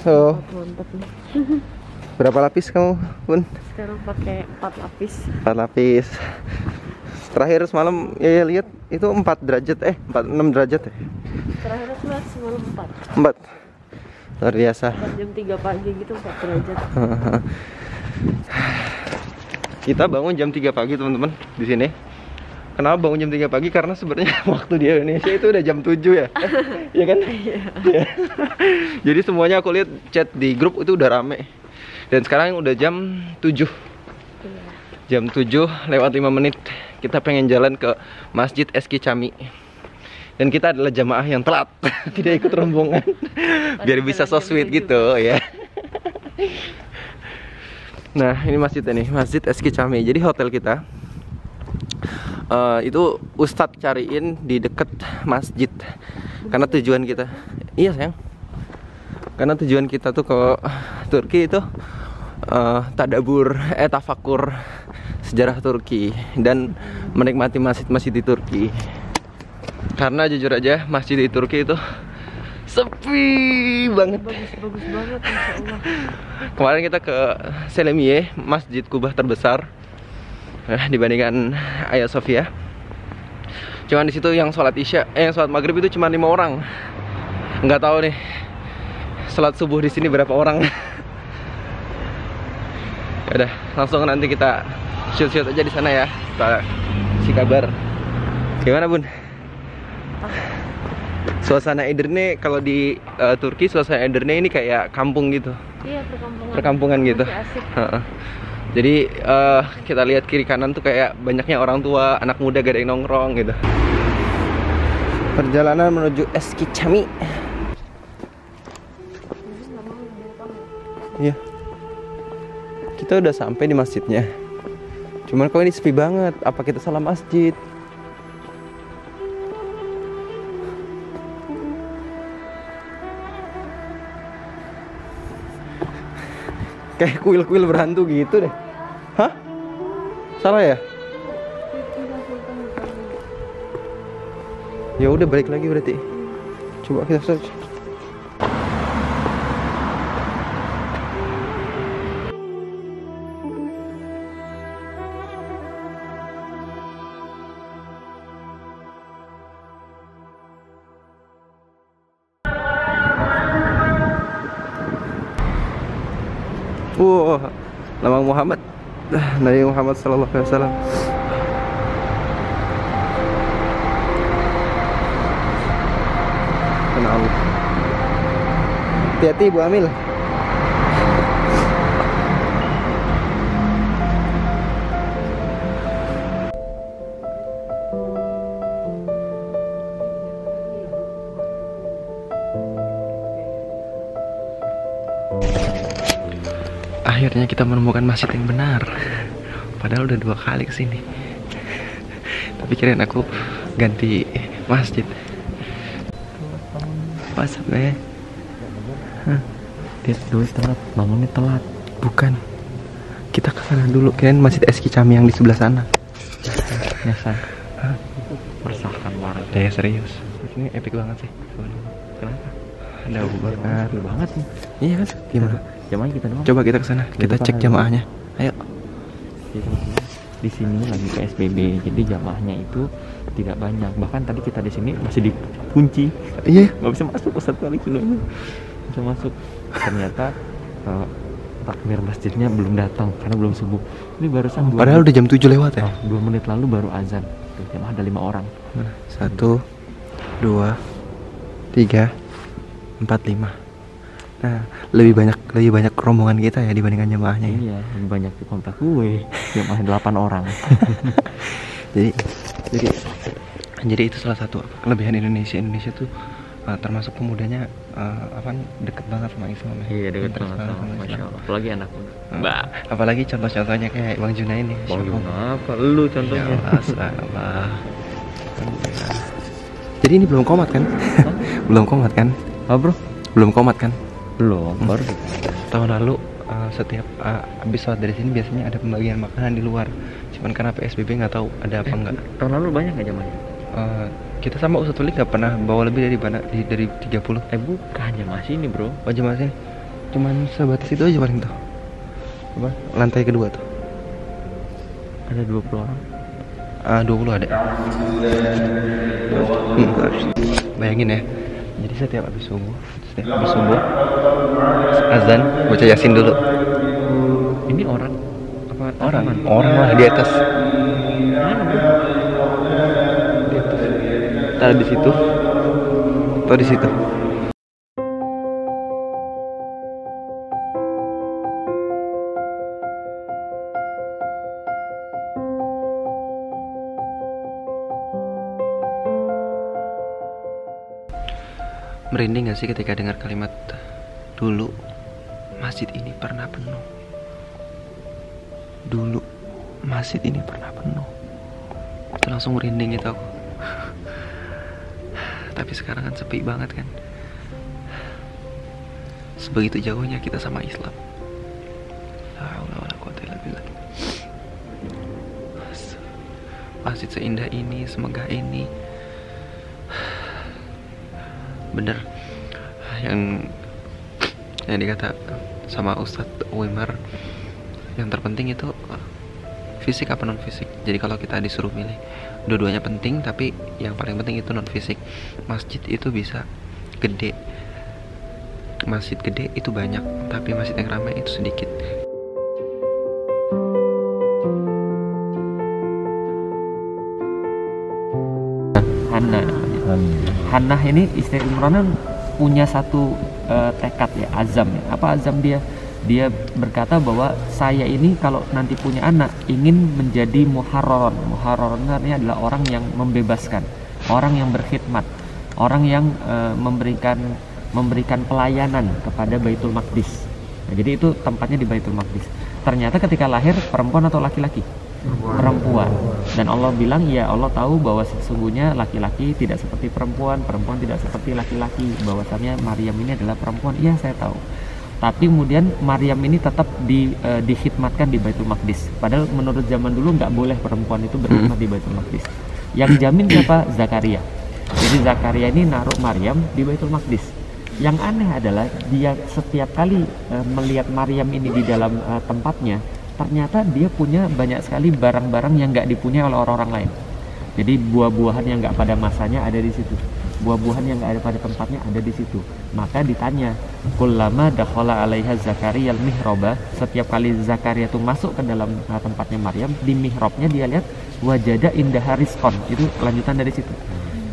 So, berapa lapis kamu, Bun? Sekarang pakai 4 lapis. 4 lapis. Terakhir semalam ya lihat itu 4 derajat 6 derajat ya. Terakhir semalam 4. 4. Luar biasa. Jam 3 pagi gitu 4 derajat. Kita bangun jam 3 pagi teman-teman di sini. Kenapa bangun jam 3 pagi? Karena sebenarnya waktu di Indonesia itu udah jam 7 ya. Iya kan? Iya. Jadi semuanya aku lihat chat di grup itu udah rame. Dan sekarang udah jam 7. Jam 7 lewat 5 menit. Kita pengen jalan ke Masjid Eski Cami. Dan kita adalah jamaah yang telat. Tidak ikut rombongan. Biar bisa so sweet gitu ya. Nah, ini masjidnya nih, Masjid Eski Cami. Jadi hotel kita itu Ustadz cariin di deket masjid. Karena tujuan kita, iya sayang, karena tujuan kita tuh ke Turki itu tafakur sejarah Turki dan menikmati masjid-masjid di Turki. Karena jujur aja masjid di Turki itu sepi banget. Bagus banget, Masya Allah. Kemarin kita ke Selimiye, masjid Kubah terbesar dibandingkan Hagia Sophia. Cuman di situ yang sholat yang sholat maghrib itu cuma 5 orang. Nggak tahu nih sholat subuh di sini berapa orang. Ya udah, langsung nanti kita shoot aja di sana ya. Kita kasih kabar. Gimana, Bun? Suasana Edirne kalau di Turki, suasana Edirne ini kayak kampung gitu. Iya, Perkampungan gitu. Asik. Jadi kita lihat kiri kanan tuh kayak banyaknya orang tua, anak muda gak ada yang nongkrong gitu. Perjalanan menuju Eski Cami. Iya. Kita udah sampai di masjidnya. Cuman kok ini sepi banget. Apa kita salah masjid? Kayak kuil-kuil berhantu gitu deh. Hah? Salah ya? Ya udah balik lagi berarti. Coba kita search. Wah, nama Muhammad. Nabi Muhammad sallallahu alaihi wasallam. Karena Allah. Hati-hati Bu Amil. Akhirnya kita menemukan masjid yang benar. Padahal udah 2 kali kesini. Tapi kirain aku ganti masjid. Pas be. Dia dulu telat, bangunnya telat. Bukan. Kita ke sana dulu. Kirain Masjid Eski Cami yang di sebelah sana. Nyasar. Meresahkan warga. Ya serius. Ini epic banget sih. Kenapa? Ada Abu Bakar. Sepi banget nih. Iya kan? Gimana? Jamaah kita doang. Coba kita ke sana. Kita cek jamaahnya. Ayo. Di sini lagi PSBB, jadi jamaahnya itu tidak banyak. Bahkan tadi kita di sini masih dikunci. Iya. Nggak bisa masuk, Ustadz kali kilonya. Bisa masuk. Ternyata takmir masjidnya belum datang karena belum subuh. Ini barusan. Padahal udah jam 7 lewat ya. 2 menit lalu baru azan. Tuh, jamaah ada 5 orang. 1, 2, 3, 4, 5. Nah, lebih banyak rombongan kita ya dibandingkan jamaahnya ya. Iya, lebih banyak di kontak gue. Jamaah 8 orang. jadi itu salah satu kelebihan Indonesia. Indonesia tuh termasuk pemudanya deket banget sama Islam ya. Iya, deket banget sama Masya Allah. Apalagi anak muda. Apalagi contoh-contohnya kayak Bang Juna ini. Bang Juna apa? Lu contohnya. Ya Allah. Jadi ini belum komat kan? Belum komat kan? Oh bro? Belum komat kan? Belum, baru tahun lalu setiap habis sholat dari sini biasanya ada pembagian makanan di luar. Cuman karena PSBB nggak tahu ada apa enggak. Tahun lalu banyak nggak jamaahnya? Kita sama Ustadz Wali nggak pernah bawa lebih dari dari 30. Bukan jamaah sini bro. Oh jemaah sini. Cuman sebatas itu aja paling tuh. Apa? Lantai kedua tuh. Ada 20 orang. 20 ada. Bayangin ya. Jadi setiap habis subuh azan baca Yasin dulu. Ini orang apa? Orang lah di atas. Mana bro? Di atas. Taruh di situ. Taruh di situ. Merinding gak sih ketika dengar kalimat dulu masjid ini pernah penuh. Dulu masjid ini pernah penuh. Itu langsung merinding gitu aku. Tapi sekarang kan sepi banget kan. Sebegitu jauhnya kita sama Islam. La haula wala quwwata illa billah. Masjid seindah ini, semegah ini. Bener yang dikata sama Ustadz Wimar, yang terpenting itu fisik apa non fisik. Jadi kalau kita disuruh milih, dua-duanya penting, tapi yang paling penting itu non fisik. Masjid itu bisa gede, masjid gede itu banyak, tapi masjid yang ramai itu sedikit. Hannah ini istri Imran punya satu tekad ya, azam ya. Apa azam dia? Dia berkata bahwa saya ini kalau nanti punya anak ingin menjadi muharraron. Muharraron artinya adalah orang yang membebaskan, orang yang berkhidmat, orang yang memberikan pelayanan kepada Baitul Maqdis. Nah, jadi itu tempatnya di Baitul Maqdis. Ternyata ketika lahir perempuan atau laki-laki? Perempuan. Dan Allah bilang, ya Allah tahu bahwa sesungguhnya laki-laki tidak seperti perempuan, perempuan tidak seperti laki-laki, bahwasannya Maryam ini adalah perempuan. Iya saya tahu. Tapi kemudian Maryam ini tetap dikhidmatkan di Baitul Maqdis. Padahal menurut zaman dulu nggak boleh perempuan itu berkhidmat di Baitul Maqdis. Yang jamin siapa? Zakaria. Jadi Zakaria ini naruh Maryam di Baitul Maqdis. Yang aneh adalah dia setiap kali melihat Maryam ini di dalam tempatnya, ternyata dia punya banyak sekali barang-barang yang nggak dipunyai oleh orang-orang lain. Jadi buah-buahan yang nggak pada masanya ada di situ, buah-buahan yang nggak ada pada tempatnya ada di situ. Maka ditanya, kullama dakhala 'alaiha Zakaria al-mihraba, setiap kali Zakaria itu masuk ke dalam tempatnya Maryam, di mihrabnya dia lihat wajada indaha rizqan. Itu kelanjutan dari situ.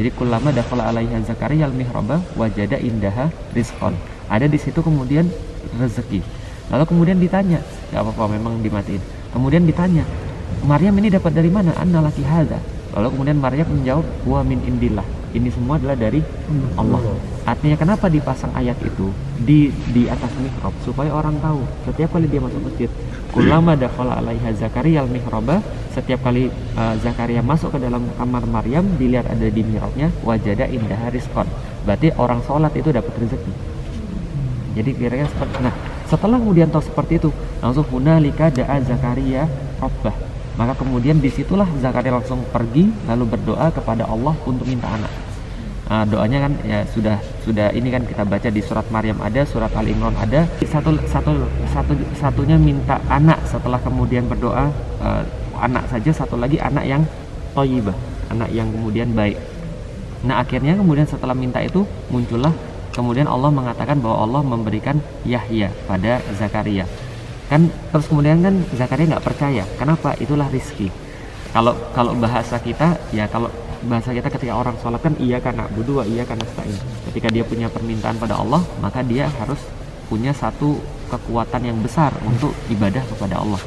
Jadi kullama dakhala 'alaiha Zakaria al-mihraba wajada indaha rizqan. Ada di situ kemudian rezeki. Lalu kemudian ditanya, nggak apa-apa memang dimatiin. Kemudian ditanya, Maryam ini dapat dari mana? Anna laki hadza. Lalu kemudian Maryam menjawab, wa min indillah. Ini semua adalah dari Allah. Artinya kenapa dipasang ayat itu di atas mihrab, supaya orang tahu setiap kali dia masuk masjid, kullama dakhala 'alaiha Zakaria al-mihraba, setiap kali Zakaria masuk ke dalam kamar Maryam, dilihat ada di mihrabnya wajada indaha rizqan. Berarti orang sholat itu dapat rezeki. Jadi kira-kira seperti, nah setelah kemudian tahu seperti itu, langsung hunalika da'a Zakaria rabbah. Maka kemudian disitulah Zakaria langsung pergi lalu berdoa kepada Allah untuk minta anak. Nah, doanya kan ya sudah ini kan kita baca di surat Maryam ada, surat Al Imran ada. Satunya minta anak, setelah kemudian berdoa anak saja, satu lagi anak yang thayyibah, anak yang kemudian baik. Nah akhirnya kemudian setelah minta itu muncullah kemudian Allah mengatakan bahwa Allah memberikan Yahya pada Zakaria. Kan terus kemudian kan Zakaria nggak percaya. Kenapa? Itulah rizki. Kalau bahasa kita ya, kalau bahasa kita ketika orang sholat kan iya karena na'budu wa iya karena nasta'in. Ketika dia punya permintaan pada Allah, maka dia harus punya satu kekuatan yang besar untuk ibadah kepada Allah.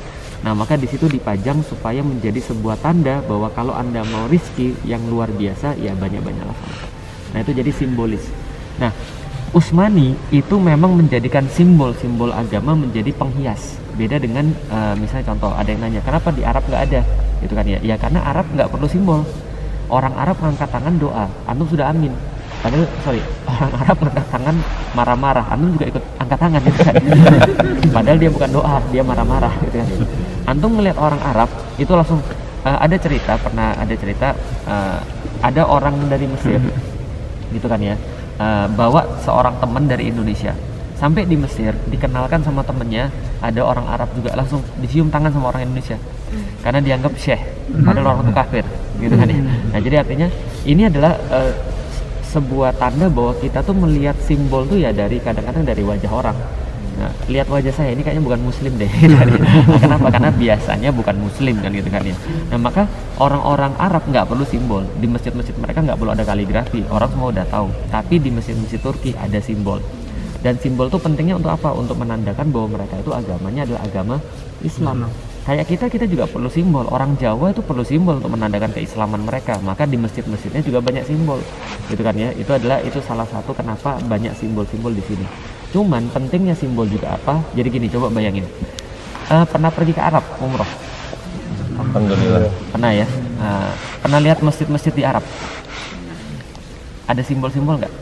Nah maka di situ dipajang supaya menjadi sebuah tanda bahwa kalau Anda mau rizki yang luar biasa ya banyak-banyaklah sholat. Nah itu jadi simbolis. Nah, Utsmani itu memang menjadikan simbol-simbol agama menjadi penghias. Beda dengan misalnya contoh, ada yang nanya, kenapa di Arab nggak ada? Itu kan ya, ya karena Arab nggak perlu simbol. Orang Arab ngangkat tangan doa, antum sudah amin. Padahal, orang Arab ngangkat tangan marah-marah, antum juga ikut angkat tangan gitu kan. Padahal dia bukan doa, dia marah-marah gitu kan. Antum ngelihat orang Arab itu langsung pernah ada cerita ada orang dari Mesir gitu kan ya, bawa seorang teman dari Indonesia sampai di Mesir, dikenalkan sama temennya ada orang Arab juga, langsung dicium tangan sama orang Indonesia karena dianggap syekh, padahal orang itu kafir gitu kan ya. Nah jadi artinya ini adalah sebuah tanda bahwa kita tuh melihat simbol tuh ya dari kadang-kadang dari wajah orang. Nah, lihat wajah saya ini kayaknya bukan muslim deh. Nah, kenapa? Karena biasanya bukan muslim kan gitu kan ya. Nah maka orang-orang Arab nggak perlu simbol, di masjid-masjid mereka nggak perlu ada kaligrafi, orang semua udah tahu. Tapi di masjid-masjid Turki ada simbol. Dan simbol itu pentingnya untuk apa? Untuk menandakan bahwa mereka itu agamanya adalah agama Islam. Kayak kita juga perlu simbol. Orang Jawa itu perlu simbol untuk menandakan keislaman mereka. Maka di masjid-masjidnya juga banyak simbol, gitu kan ya. Itu salah satu kenapa banyak simbol-simbol di sini. Cuman pentingnya simbol juga apa? Jadi gini, coba bayangin. Pernah pergi ke Arab umroh? Alhamdulillah. Pernah ya. Pernah lihat masjid-masjid di Arab? Ada simbol-simbol nggak?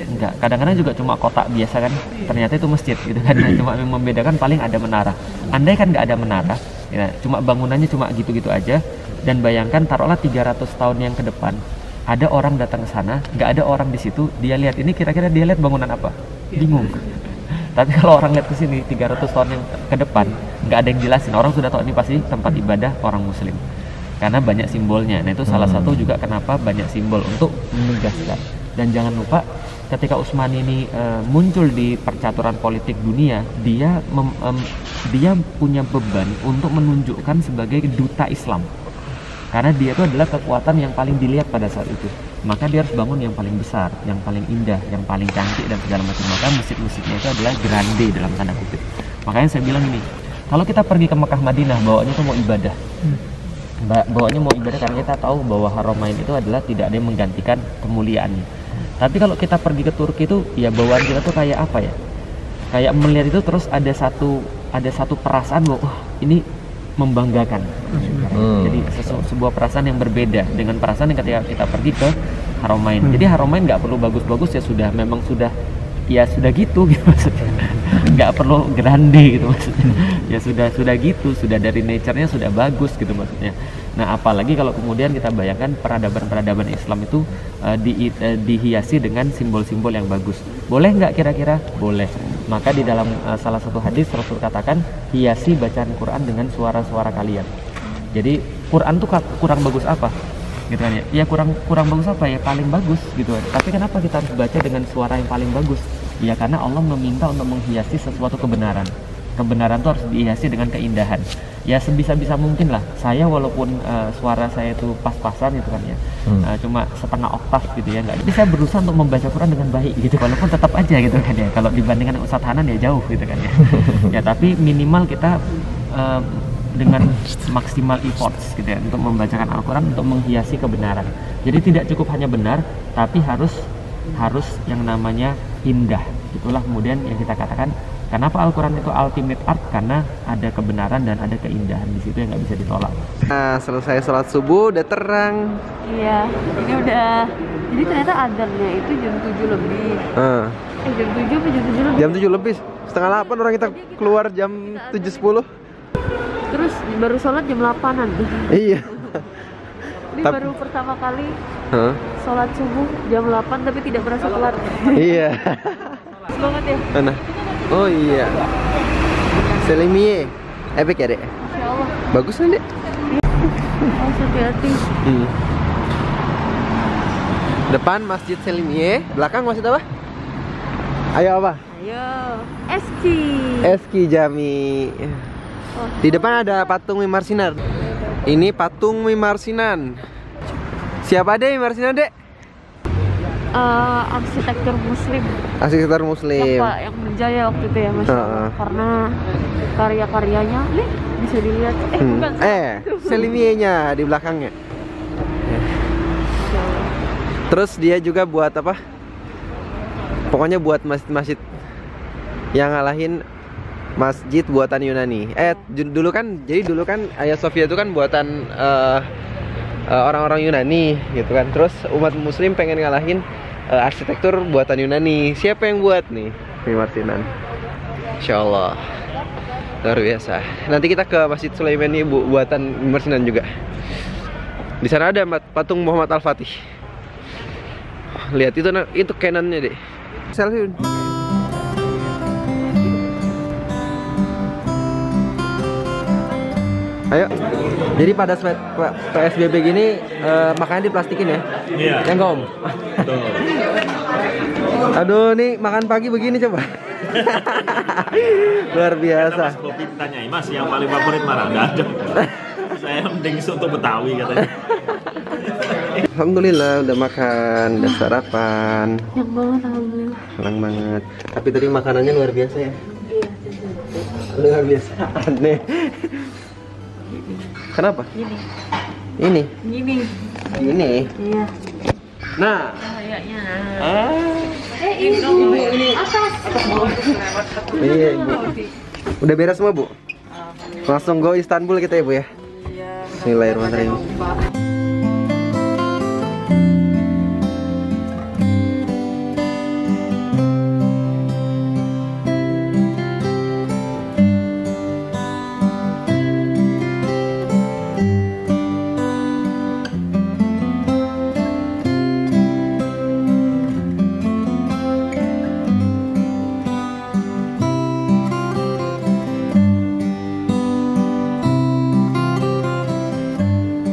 Enggak. Kadang-kadang juga cuma kotak biasa kan. Ternyata itu masjid gitu kan. Cuma yang membedakan paling ada menara. Andai kan nggak ada menara, ya, cuma bangunannya cuma gitu-gitu aja. Dan bayangkan taruhlah 300 tahun yang ke depan, ada orang datang ke sana, nggak ada orang di situ, dia lihat ini kira-kira dia lihat bangunan apa? Bingung. Tapi kalau orang lihat ke sini 300 tahun yang ke depan, nggak ada yang jelasin, orang sudah tahu ini pasti tempat ibadah orang muslim. Karena banyak simbolnya. Nah itu salah satu juga kenapa banyak simbol untuk menegaskan. Dan jangan lupa ketika Utsmani ini muncul di percaturan politik dunia, dia punya beban untuk menunjukkan sebagai duta Islam. Karena dia itu adalah kekuatan yang paling dilihat pada saat itu. Maka dia harus bangun yang paling besar, yang paling indah, yang paling cantik dan segala macam. Maka masjid-masjidnya itu adalah grande dalam tanda kutip. Makanya saya bilang ini, kalau kita pergi ke Mekah Madinah bawaannya itu mau ibadah. Bawaannya mau ibadah karena kita tahu bahwa Haramain itu adalah tidak ada yang menggantikan kemuliaannya. Tapi kalau kita pergi ke Turki itu ya bawaan kita tuh kayak apa ya? Kayak melihat itu terus ada satu perasaan bahwa ini membanggakan. Jadi sebuah perasaan yang berbeda dengan perasaan yang ketika kita pergi ke Haramain. Jadi Haramain nggak perlu bagus-bagus ya sudah gitu maksudnya. Nggak perlu grande gitu maksudnya. Ya sudah gitu, sudah dari nature-nya sudah bagus gitu maksudnya. Nah, apalagi kalau kemudian kita bayangkan peradaban Islam itu dihiasi dengan simbol-simbol yang bagus. Boleh nggak kira-kira? Boleh. Maka di dalam salah satu hadis Rasul katakan, hiasi bacaan Quran dengan suara-suara kalian. Jadi Quran tuh kurang bagus apa? Gitu kan ya. Ya kurang bagus apa ya? Paling bagus gitu. Tapi kenapa kita harus baca dengan suara yang paling bagus? Ya karena Allah meminta untuk menghiasi sesuatu kebenaran. Kebenaran itu harus dihiasi dengan keindahan. Ya sebisa-bisa mungkin lah. Saya walaupun suara saya itu pas-pasan gitu kan ya, cuma setengah oktav gitu ya, nggak. Jadi saya berusaha untuk membaca Quran dengan baik gitu. Walaupun tetap aja gitu kan ya. Kalau dibandingkan Ustadz Hanan ya jauh gitu kan ya. Ya tapi minimal kita dengan maksimal efforts gitu ya untuk membacakan Al-Quran untuk menghiasi kebenaran. Jadi tidak cukup hanya benar, tapi harus yang namanya indah. Itulah kemudian yang kita katakan kenapa Al-Quran itu ultimate art, karena ada kebenaran dan ada keindahan di situ yang nggak bisa ditolak. Nah, selesai sholat subuh udah terang. Iya, ini udah. Jadi ternyata adzannya itu jam 7 lebih. Jam 7 apa jam 7 lebih? Jam 7 lebih. Setengah 8 orang kita keluar jam 7.10. Terus baru sholat jam 8-an. Iya. Ini baru pertama kali sholat subuh jam 8 tapi tidak berasa kelar. Iya. Bagus banget ya. Mana? Oh iya. Selimie. Epic ya, Dek? Masya Allah. Bagus kan, Dek? Harus hati-hati. Depan Masjid Selimie, belakang masjid apa? Ayo apa? Ayo, Eski. Eski Jami. Di depan ada patung Wimar Sinar. Ini patung Wimar Sinan. Siapa deh Wimar Sinan, Dek? Arsitektur muslim. Arsitektur muslim. Yang berjaya waktu itu ya, Masya Allah. Karena karya-karyanya nih bisa dilihat. Bukan. Selimienya di belakangnya. Terus dia juga buat apa? Pokoknya buat masjid-masjid yang ngalahin masjid buatan Yunani. Dulu kan Hagia Sophia itu kan buatan orang-orang Yunani gitu kan. Terus umat muslim pengen ngalahin arsitektur buatan Yunani. Siapa yang buat nih? Wimar Sinan. Insyaallah. Luar biasa. Nanti kita ke Masjid Sulaiman ini buatan Wimar Sinan juga. Di sana ada patung Muhammad Al-Fatih. lihat itu Canon-nya deh. Selfie. Ayo. Jadi pada PSBB gini makannya diplastikin ya? Iya. Yang Om. Betul. Aduh, nih makan pagi begini coba. Luar biasa. Mas Bobi tanyain, Mas yang paling favorit mana? Nggak ada. Saya mending soto Betawi katanya. Alhamdulillah udah makan, udah sarapan. Yang banget alhamdulillah. Senang banget. Tapi tadi makanannya luar biasa ya? Iya. Luar biasa. Aneh. Kenapa? Gini. Ini. Gini. Ini. Iya. Nah. Kayaknya. Ini. Atas. Iya, Ibu. Udah beres semua, Bu? Langsung go Istanbul kita ya, Bu ya? Iya. Bismillahirrahmanirrahim.